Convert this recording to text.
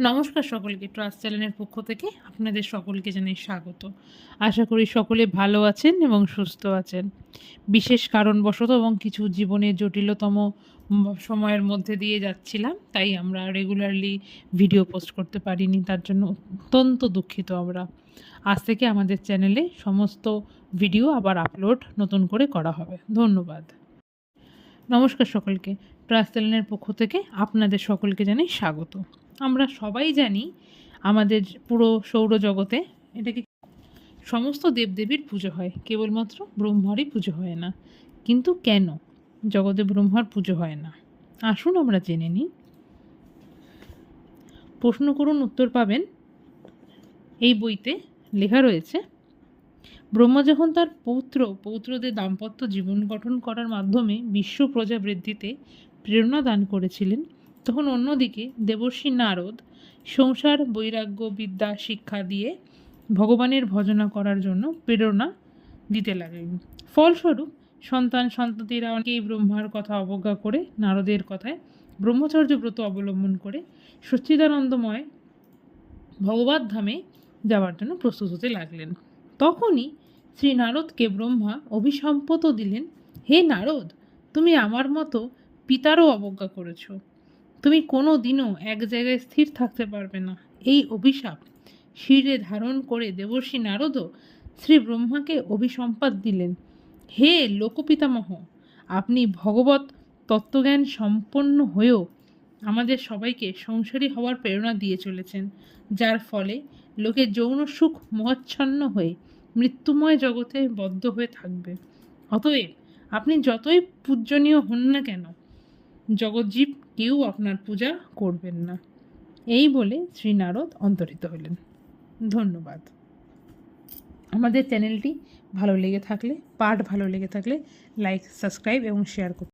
নমস্কার সকলকে, ট্রাস্ট চ্যানেলের পক্ষ থেকে আপনাদের সকলকে জানাই স্বাগত। আশা করি সকলে ভালো আছেন এবং সুস্থ আছেন। বিশেষ কারণবশত এবং কিছু জীবনের জটিলতম সময়ের মধ্যে দিয়ে যাচ্ছিলাম, তাই আমরা রেগুলারলি ভিডিও পোস্ট করতে পারিনি, তার জন্য অত্যন্ত দুঃখিত আমরা। আজ থেকে আমাদের চ্যানেলে সমস্ত ভিডিও আবার আপলোড নতুন করে করা হবে। ধন্যবাদ। নমস্কার সকলকে, ট্রাস্ট চ্যানেলের পক্ষ থেকে আপনাদের সকলকে জানাই স্বাগত। আমরা সবাই জানি আমাদের পুরো সৌরজগতে এটাকে সমস্ত দেবদেবীর পুজো হয়, কেবলমাত্র ব্রহ্মারই পুজো হয় না। কিন্তু কেন জগতে ব্রহ্মার পুজো হয় না? আসুন আমরা জেনে নিই। প্রশ্ন করুন, উত্তর পাবেন। এই বইতে লেখা রয়েছে, ব্রহ্মা যখন তার পৌত্রদের দাম্পত্য জীবন গঠন করার মাধ্যমে বিশ্ব প্রজা বৃদ্ধিতে প্রেরণা দান করেছিলেন, তখন অন্যদিকে দেবর্ষি নারদ সংসার, বৈরাগ্য, বিদ্যা, শিক্ষা দিয়ে ভগবানের ভজনা করার জন্য প্রেরণা দিতে লাগলেন। ফলস্বরূপ সন্তানরা অনেকেই ব্রহ্মার কথা অবজ্ঞা করে নারদের কথায় ব্রহ্মচর্য ব্রত অবলম্বন করে সচ্চিদানন্দময় ভগবত ধামে যাওয়ার জন্য প্রস্তুত হতে লাগলেন। তখনই শ্রী নারদকে ব্রহ্মা অভিসম্পত দিলেন, হে নারদ, তুমি আমার মতো পিতারও অবজ্ঞা করেছ। তুমি কোনো দিনও এক জায়গায় স্থির থাকতে পারবে না। এই অভিশাপ শিরে ধারণ করে দেবর্ষি নারদও শ্রী ব্রহ্মাকে অভিসম্পাত দিলেন, হে লোকপিতামহ, আপনি ভগবত তত্ত্বজ্ঞান সম্পন্ন হয়েও আমাদের সবাইকে সংসারী হওয়ার প্রেরণা দিয়ে চলেছেন, যার ফলে লোকে যৌন সুখ মোহাচ্ছন্ন হয়ে মৃত্যুময় জগতে বদ্ধ হয়ে থাকবে। অতএব আপনি যতই পূজনীয় হন না কেন, জগজ্জীব কেউ আপনার পূজা করবেন না। এই বলে শ্রী নারদ অন্তর্হিত হলেন। ধন্যবাদ। আমাদের চ্যানেলটি ভালো লেগে থাকলে, পাঠ ভালো লেগে থাকলে লাইক, সাবস্ক্রাইব এবং শেয়ার করুন।